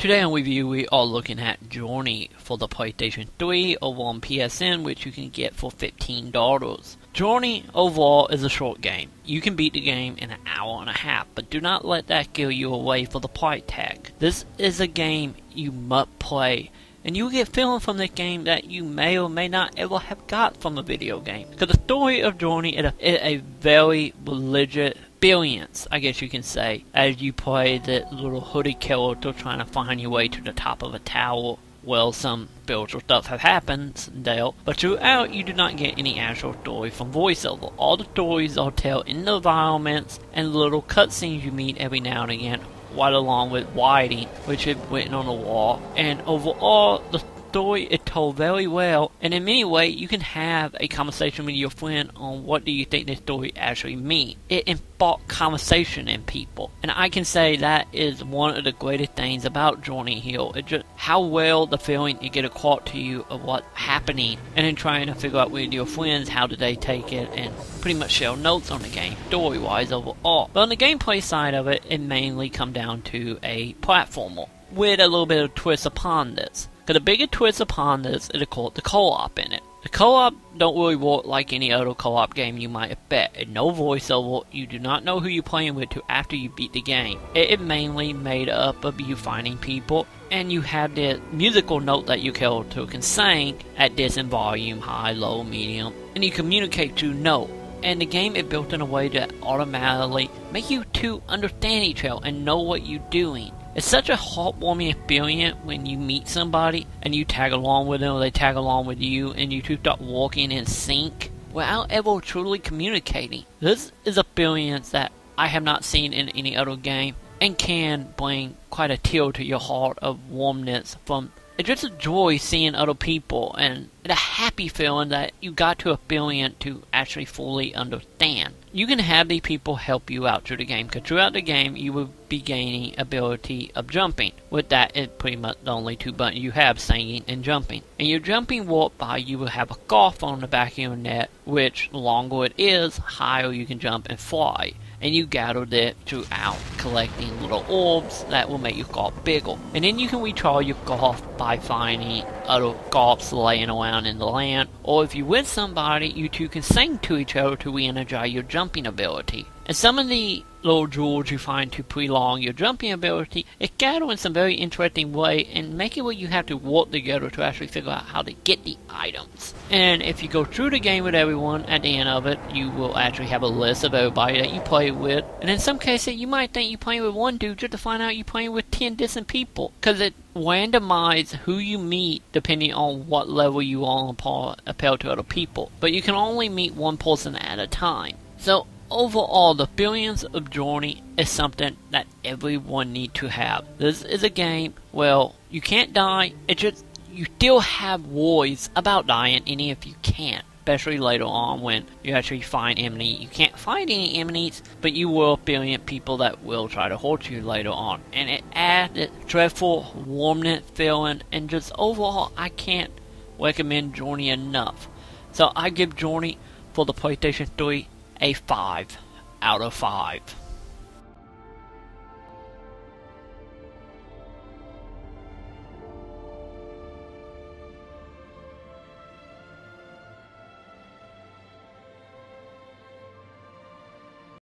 Today on review we are looking at Journey for the PlayStation 3 over on PSN, which you can get for $15. Journey overall is a short game. You can beat the game in an hour and a half, but do not let that give you away for the price tag. This is a game you must play, and you will get feeling from this game that you may or may not ever have got from a video game. Because the story of Journey is a very religious experience, I guess you can say, as you play the little hooded character trying to find your way to the top of a tower. Well, some spiritual stuff have happened there, but throughout you do not get any actual story from voiceover. All the stories are told in the environments and little cutscenes you meet every now and again, right along with writing, which is written on the wall. And overall, the story is told very well, and in many ways you can have a conversation with your friend on what do you think this story actually means. It sparks conversation in people, and I can say that is one of the greatest things about Journey here. It's just how well the feeling you get across to you of what's happening, and then trying to figure out with your friends how did they take it, and pretty much share notes on the game story wise overall. But on the gameplay side of it, it mainly comes down to a platformer with a little bit of twist upon this. Because the bigger twist upon this is called the co-op in it. The co-op don't really work like any other co-op game you might expect. And no voiceover, you do not know who you're playing with till after you beat the game. It is mainly made up of you finding people, and you have the musical note that your character can sing at different volume, high, low, medium, and you communicate through note. And the game is built in a way that automatically make you two understand each other and know what you're doing. It's such a heartwarming experience when you meet somebody and you tag along with them, or they tag along with you, and you two start walking in sync without ever truly communicating. This is an experience that I have not seen in any other game, and can bring quite a tear to your heart of warmness from it's just a joy seeing other people, and a happy feeling that you got to experience to actually fully understand. You can have these people help you out through the game, because throughout the game you will be gaining ability of jumping. With that, it's pretty much the only two buttons you have, singing and jumping. And your jumping warp by, you will have a golf on the back of your neck, which the longer it is, higher you can jump and fly. And you gathered it throughout collecting little orbs that will make your golf bigger. And then you can recharge your golf by finding other golfs laying around in the land. Or if you're with somebody, you two can sing to each other to re-energize your jumping ability. And some of the little jewels you find to prolong your jumping ability, it gather in some very interesting way and make it where you have to work together to actually figure out how to get the items. And if you go through the game with everyone, at the end of it, you will actually have a list of everybody that you play with. And in some cases, you might think you're playing with one dude just to find out you're playing with 10 different people. Because it randomizes who you meet depending on what level you are on compared to other people. But you can only meet one person at a time. So overall, the experience of Journey is something that everyone needs to have. This is a game, well, you can't die, it's just, you still have worries about dying, and if you can't, especially later on when you actually find enemies. You can't find any enemies, but you will experience people that will try to hurt you later on. And it adds a dreadful warmness feeling, and just overall, I can't recommend Journey enough. So I give Journey for the PlayStation 3 a 5 out of 5.